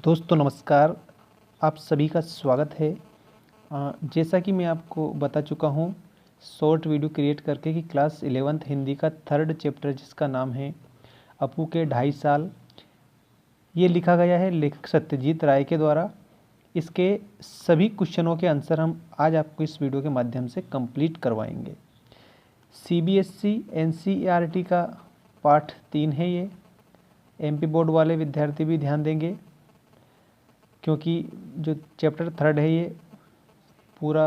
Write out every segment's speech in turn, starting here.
दोस्तों नमस्कार, आप सभी का स्वागत है। जैसा कि मैं आपको बता चुका हूँ शॉर्ट वीडियो क्रिएट करके कि क्लास 11th हिंदी का 3rd चैप्टर जिसका नाम है अपू के 2.5 साल, ये लिखा गया है लेखक सत्यजीत राय के द्वारा। इसके सभी क्वेश्चनों के आंसर हम आज आपको इस वीडियो के माध्यम से कंप्लीट करवाएंगे। CBSE NCERT का पाठ 3 है ये। MP बोर्ड वाले विद्यार्थी भी ध्यान देंगे क्योंकि जो चैप्टर 3rd है ये पूरा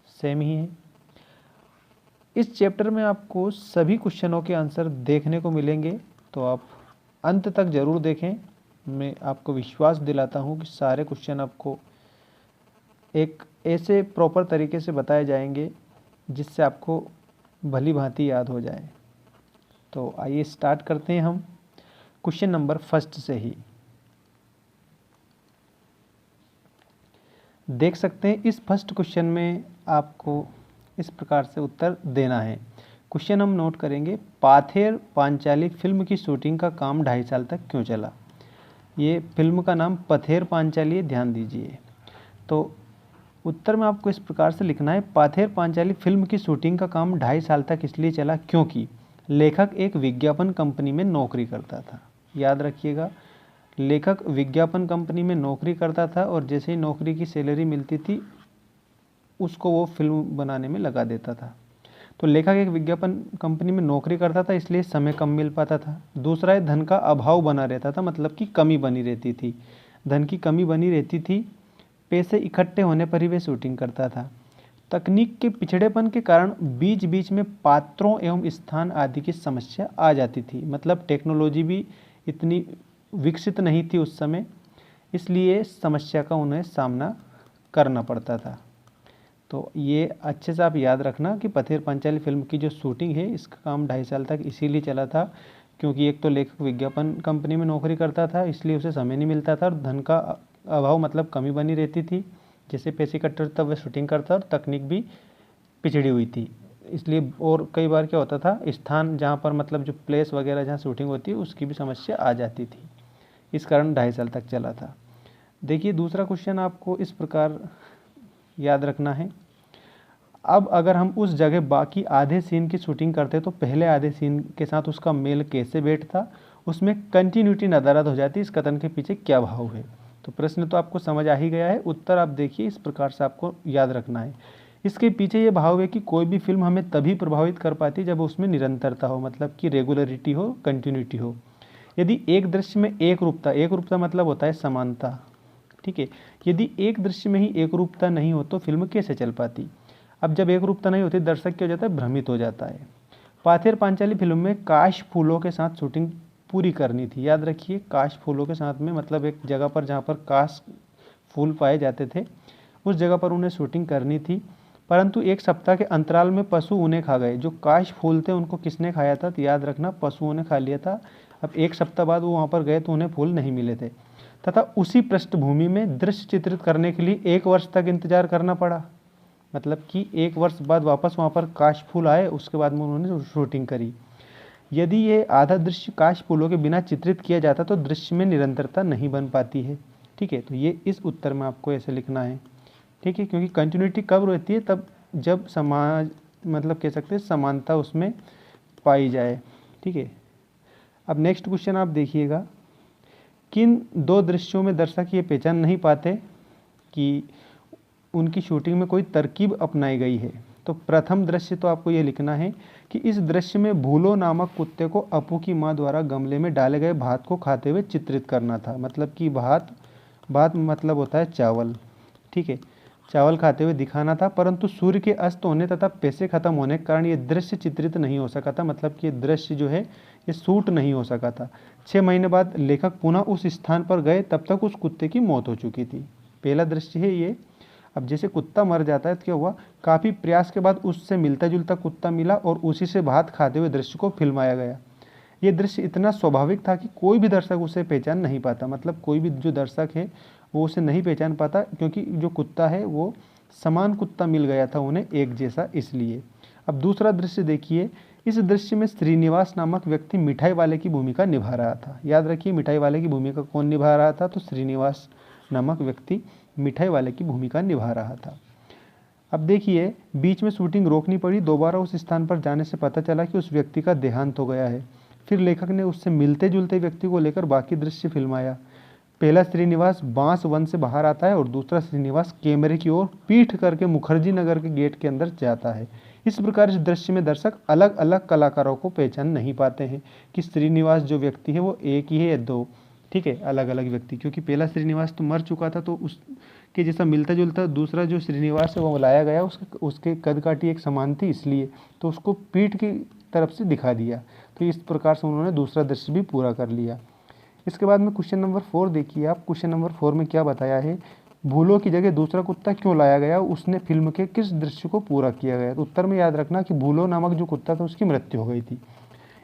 सेम ही है। इस चैप्टर में आपको सभी क्वेश्चनों के आंसर देखने को मिलेंगे, तो आप अंत तक ज़रूर देखें। मैं आपको विश्वास दिलाता हूँ कि सारे क्वेश्चन आपको एक ऐसे प्रॉपर तरीके से बताए जाएंगे जिससे आपको भली भांति याद हो जाए। तो आइए स्टार्ट करते हैं हम क्वेश्चन नंबर 1 से ही। देख सकते हैं इस फर्स्ट क्वेश्चन में आपको इस प्रकार से उत्तर देना है। क्वेश्चन हम नोट करेंगे, पाथेर पांचाली फिल्म की शूटिंग का काम 2.5 साल तक क्यों चला। ये फिल्म का नाम पथेर पांचाली है, ध्यान दीजिए। तो उत्तर में आपको इस प्रकार से लिखना है, पाथेर पांचाली फिल्म की शूटिंग का काम 2.5 साल तक इसलिए चला क्योंकि लेखक एक विज्ञापन कंपनी में नौकरी करता था। याद रखिएगा, लेखक विज्ञापन कंपनी में नौकरी करता था और जैसे ही नौकरी की सैलरी मिलती थी उसको वो फिल्म बनाने में लगा देता था। तो लेखक एक विज्ञापन कंपनी में नौकरी करता था इसलिए समय कम मिल पाता था। दूसरा है, धन का अभाव बना रहता था, मतलब कि कमी बनी रहती थी, धन की कमी बनी रहती थी। पैसे इकट्ठे होने पर ही वे शूटिंग करता था। तकनीक के पिछड़ेपन के कारण बीच बीच में पात्रों एवं स्थान आदि की समस्या आ जाती थी, मतलब टेक्नोलॉजी भी इतनी विकसित नहीं थी उस समय, इसलिए समस्या का उन्हें सामना करना पड़ता था। तो ये अच्छे से आप याद रखना कि पथेर पांचाली फिल्म की जो शूटिंग है इसका काम 2.5 साल तक इसीलिए चला था क्योंकि एक तो लेखक विज्ञापन कंपनी में नौकरी करता था इसलिए उसे समय नहीं मिलता था और धन का अभाव मतलब कमी बनी रहती थी। जैसे पैसे इकट्ठे तब वह शूटिंग करता और तकनीक भी पिछड़ी हुई थी इसलिए। और कई बार क्या होता था, स्थान जहाँ पर मतलब जो प्लेस वगैरह जहाँ शूटिंग होती है उसकी भी समस्या आ जाती थी, इस कारण 2.5 साल तक चला था। देखिए दूसरा क्वेश्चन आपको इस प्रकार याद रखना है, अब अगर हम उस जगह बाकी आधे सीन की शूटिंग करते तो पहले आधे सीन के साथ उसका मेल कैसे बैठता, उसमें कंटिन्यूटी नदारद हो जाती, इस कथन के पीछे क्या भाव है। तो प्रश्न तो आपको समझ आ ही गया है, उत्तर आप देखिए इस प्रकार से आपको याद रखना है। इसके पीछे ये भाव है कि कोई भी फिल्म हमें तभी प्रभावित कर पाती जब उसमें निरंतरता हो, मतलब कि रेगुलरिटी हो, कंटिन्यूटी हो। यदि एक दृश्य में एक रूपता मतलब होता है समानता, ठीक है। यदि एक दृश्य में ही एक रूपता नहीं हो तो फिल्म कैसे चल पाती। अब जब एक रूपता नहीं होती दर्शक क्या हो जाता है, भ्रमित हो जाता है। पाथेर पांचाली फिल्म में काश फूलों के साथ शूटिंग पूरी करनी थी। याद रखिए, काश फूलों के साथ में मतलब एक जगह पर जहाँ पर काश फूल पाए जाते थे उस जगह पर उन्हें शूटिंग करनी थी, परंतु 1 सप्ताह के अंतराल में पशु उन्हें खा गए। जो काश फूल थे उनको किसने खाया था, तो याद रखना पशुओं ने खा लिया था। अब 1 सप्ताह बाद वो वहाँ पर गए तो उन्हें फूल नहीं मिले थे, तथा उसी पृष्ठभूमि में दृश्य चित्रित करने के लिए 1 वर्ष तक इंतजार करना पड़ा। मतलब कि 1 वर्ष बाद वापस वहाँ पर काश फूल आए, उसके बाद में उन्होंने शूटिंग करी। यदि ये आधा दृश्य काश फूलों के बिना चित्रित किया जाता तो दृश्य में निरंतरता नहीं बन पाती है, ठीक है। तो ये इस उत्तर में आपको ऐसे लिखना है, ठीक है, क्योंकि कंटिन्यूटी कब रहती है, तब जब समाज मतलब कह सकते हैं समानता उसमें पाई जाए, ठीक है। अब नेक्स्ट क्वेश्चन आप देखिएगा, किन 2 दृश्यों में दर्शक ये पहचान नहीं पाते कि उनकी शूटिंग में कोई तरकीब अपनाई गई है। तो प्रथम दृश्य तो आपको ये लिखना है कि इस दृश्य में भूलो नामक कुत्ते को अपू की माँ द्वारा गमले में डाले गए भात को खाते हुए चित्रित करना था। मतलब कि भात मतलब होता है चावल, ठीक है, चावल खाते हुए दिखाना था, परंतु सूर्य के अस्त होने तथा पैसे खत्म होने के कारण ये दृश्य चित्रित नहीं हो सका था, मतलब कि ये दृश्य जो है ये शूट नहीं हो सका था। 6 महीने बाद लेखक पुनः उस स्थान पर गए, तब तक उस कुत्ते की मौत हो चुकी थी। पहला दृश्य है ये। अब जैसे कुत्ता मर जाता है तो क्या हुआ, काफ़ी प्रयास के बाद उससे मिलता जुलता कुत्ता मिला और उसी से भात खाते हुए दृश्य को फिल्माया गया। ये दृश्य इतना स्वाभाविक था कि कोई भी दर्शक उसे पहचान नहीं पाता, मतलब कोई भी जो दर्शक है वो उसे नहीं पहचान पाता, क्योंकि जो कुत्ता है वो समान कुत्ता मिल गया था उन्हें एक जैसा, इसलिए। अब दूसरा दृश्य देखिए, इस दृश्य में श्रीनिवास नामक व्यक्ति मिठाई वाले की भूमिका निभा रहा था। याद रखिए, मिठाई वाले की भूमिका कौन निभा रहा था? तो श्रीनिवास नामक व्यक्ति मिठाई वाले की भूमिका निभा रहा था। अब देखिए, बीच में शूटिंग रोकनी पड़ी। दोबारा उस स्थान पर जाने से पता चला कि उस व्यक्ति का देहांत हो गया है। फिर लेखक ने उससे मिलते जुलते व्यक्ति को लेकर बाकी दृश्य फिल्माया। पहला श्रीनिवास बांस वन से बाहर आता है और दूसरा श्रीनिवास कैमरे की ओर पीठ करके मुखर्जी नगर के गेट के अंदर जाता है। इस प्रकार इस दृश्य में दर्शक अलग अलग कलाकारों को पहचान नहीं पाते हैं कि श्रीनिवास जो व्यक्ति है वो एक ही है या दो, ठीक है, अलग अलग व्यक्ति, क्योंकि पहला श्रीनिवास तो मर चुका था, तो उसके जैसा मिलता जुलता दूसरा जो श्रीनिवास है वो लाया गया। उसके कद काठी एक समान थी, इसलिए तो उसको पीठ की तरफ से दिखा दिया। तो इस प्रकार से उन्होंने दूसरा दृश्य भी पूरा कर लिया। इसके बाद में क्वेश्चन नंबर 4 देखिए आप। क्वेश्चन नंबर 4 में क्या बताया है? भूलो की जगह दूसरा कुत्ता क्यों लाया गया? उसने फिल्म के किस दृश्य को पूरा किया गया? तो उत्तर में याद रखना कि भूलो नामक जो कुत्ता था उसकी मृत्यु हो गई थी,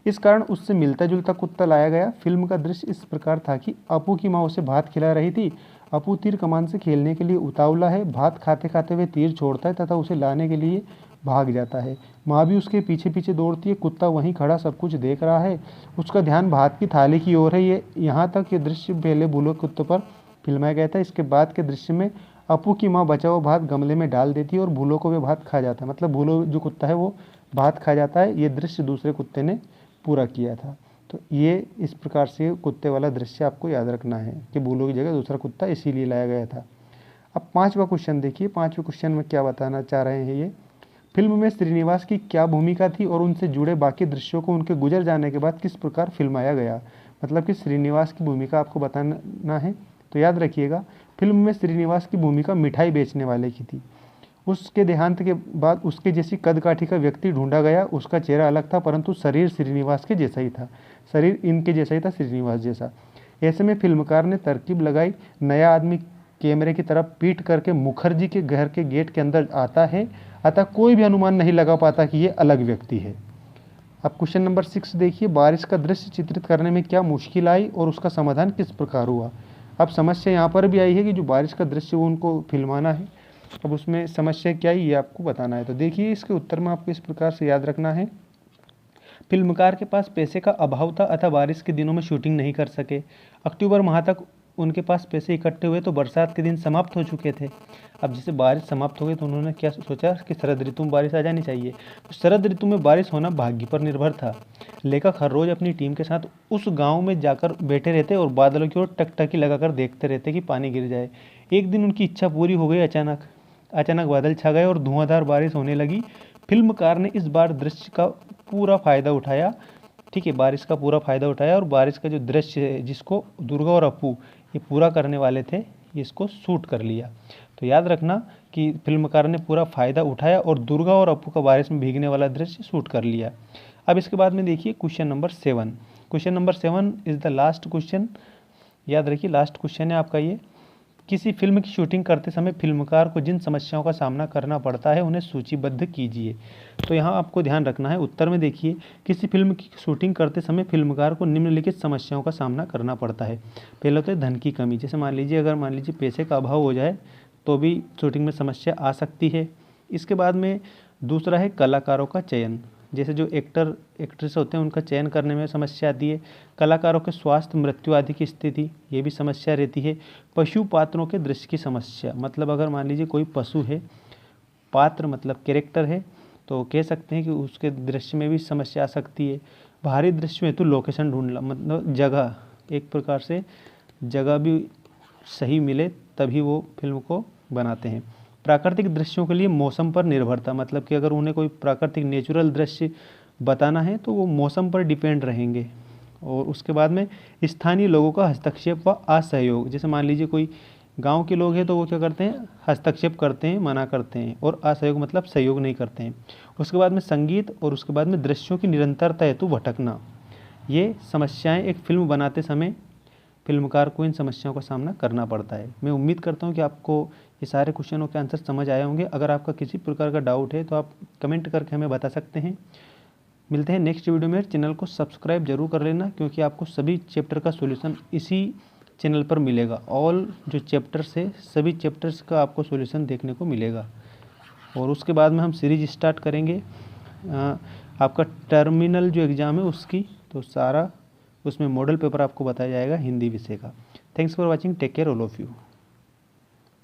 इस कारण उससे मिलता जुलता कुत्ता लाया गया। फिल्म का दृश्य इस प्रकार था कि अपू की माँ उसे भात खिला रही थी। अपू तीर कमान से खेलने के लिए उतावला है। भात खाते खाते वह तीर छोड़ता है तथा उसे लाने के लिए भाग जाता है। माँ भी उसके पीछे पीछे दौड़ती है। कुत्ता वहीं खड़ा सब कुछ देख रहा है। उसका ध्यान भात की थाली की ओर है। ये यहाँ तक ये दृश्य पहले भूलो कुत्ते पर फिल्माया गया था। इसके बाद के दृश्य में अपू की माँ बचा हुआ भात गमले में डाल देती है और भूलो को वह भात खा जाता है। मतलब भूलो जो कुत्ता है वो भात खा जाता है। ये दृश्य दूसरे कुत्ते ने पूरा किया था। तो ये इस प्रकार से कुत्ते वाला दृश्य आपको याद रखना है कि भूलो की जगह दूसरा कुत्ता इसीलिए लाया गया था। अब 5वां क्वेश्चन देखिए। 5वें क्वेश्चन में क्या बताना चाह रहे हैं ये? फिल्म में श्रीनिवास की क्या भूमिका थी और उनसे जुड़े बाकी दृश्यों को उनके गुजर जाने के बाद किस प्रकार फिल्माया गया? मतलब कि श्रीनिवास की भूमिका आपको बताना है। तो याद रखिएगा, फिल्म में श्रीनिवास की भूमिका मिठाई बेचने वाले की थी। उसके देहांत के बाद उसके जैसी कद काठी का व्यक्ति ढूंढा गया। उसका चेहरा अलग था परंतु शरीर श्रीनिवास के जैसा ही था। शरीर इनके जैसा ही था, श्रीनिवास जैसा। ऐसे में फिल्मकार ने तरकीब लगाई, नया आदमी कैमरे की तरफ पीठ करके मुखर्जी के घर के गेट के अंदर आता है, अतः कोई भी अनुमान नहीं लगा पाता कि ये अलग व्यक्ति है। अब क्वेश्चन नंबर 6 देखिए। बारिश का दृश्य चित्रित करने में क्या मुश्किल आई और उसका समाधान किस प्रकार हुआ? अब समस्या यहाँ पर भी आई है कि जो बारिश का दृश्य वो उनको फिल्माना है। अब उसमें समस्या क्या है ये आपको बताना है। तो देखिए, इसके उत्तर में आपको इस प्रकार से याद रखना है। फिल्मकार के पास पैसे का अभाव था अतः बारिश के दिनों में शूटिंग नहीं कर सके। अक्टूबर माह तक उनके पास पैसे इकट्ठे हुए तो बरसात के दिन समाप्त हो चुके थे। अब जैसे बारिश समाप्त हो गई तो उन्होंने क्या सोचा कि शरद ऋतु में बारिश आ जानी चाहिए। तो शरद ऋतु में बारिश होना भाग्य पर निर्भर था। लेखक हर रोज अपनी टीम के साथ उस गांव में जाकर बैठे रहते और बादलों की ओर टकटकी लगाकर देखते रहते कि पानी गिर जाए। एक दिन उनकी इच्छा पूरी हो गई। अचानक बादल छा गए और धुआंधार बारिश होने लगी। फिल्मकार ने इस बार दृश्य का पूरा फायदा उठाया, ठीक है, बारिश का पूरा फायदा उठाया और बारिश का जो दृश्य है जिसको दुर्गा और अपू ये पूरा करने वाले थे, इसको शूट कर लिया। तो याद रखना कि फिल्मकार ने पूरा फायदा उठाया और दुर्गा और अपू का बारिश में भीगने वाला दृश्य शूट कर लिया। अब इसके बाद में देखिए question number 7। Question number 7 is the last question. याद रखिए, लास्ट क्वेश्चन है आपका ये। किसी फिल्म की शूटिंग करते समय फिल्मकार को जिन समस्याओं का सामना करना पड़ता है उन्हें सूचीबद्ध कीजिए। तो यहाँ आपको ध्यान रखना है। उत्तर में देखिए, किसी फिल्म की शूटिंग करते समय फिल्मकार को निम्नलिखित समस्याओं का सामना करना पड़ता है। पहले तो है धन की कमी। जैसे मान लीजिए पैसे का अभाव हो जाए तो भी शूटिंग में समस्या आ सकती है। इसके बाद में दूसरा है कलाकारों का चयन। जैसे जो एक्टर एक्ट्रेस होते हैं उनका चयन करने में समस्या आती है। कलाकारों के स्वास्थ्य, मृत्यु आदि की स्थिति, ये भी समस्या रहती है। पशु पात्रों के दृश्य की समस्या, मतलब अगर मान लीजिए कोई पशु है, पात्र मतलब कैरेक्टर है, तो कह सकते हैं कि उसके दृश्य में भी समस्या आ सकती है। बाहरी दृश्य में तो लोकेशन ढूंढना, मतलब जगह, एक प्रकार से जगह भी सही मिले तभी वो फिल्म को बनाते हैं। प्राकृतिक दृश्यों के लिए मौसम पर निर्भरता, मतलब कि अगर उन्हें कोई प्राकृतिक नेचुरल दृश्य बताना है तो वो मौसम पर डिपेंड रहेंगे। और उसके बाद में स्थानीय लोगों का हस्तक्षेप व असहयोग। जैसे मान लीजिए कोई गांव के लोग हैं तो वो क्या करते हैं, हस्तक्षेप करते हैं, मना करते हैं, और असहयोग मतलब सहयोग नहीं करते हैं। उसके बाद में संगीत और उसके बाद में दृश्यों की निरंतरता हेतु भटकना। ये समस्याएं एक फिल्म बनाते समय फिल्मकार को इन समस्याओं का सामना करना पड़ता है। मैं उम्मीद करता हूं कि आपको ये सारे क्वेश्चनों के आंसर समझ आए होंगे। अगर आपका किसी प्रकार का डाउट है तो आप कमेंट करके हमें बता सकते हैं। मिलते हैं नेक्स्ट वीडियो में। चैनल को सब्सक्राइब जरूर कर लेना, क्योंकि आपको सभी चैप्टर का सॉल्यूशन इसी चैनल पर मिलेगा। ऑल जो चैप्टर्स है सभी चैप्टर्स का आपको सॉल्यूशन देखने को मिलेगा। और उसके बाद में हम सीरीज स्टार्ट करेंगे आपका टर्मिनल जो एग्ज़ाम है उसकी, तो सारा उसमें मॉडल पेपर आपको बताया जाएगा हिंदी विषय का। Thanks for watching, take care all of you.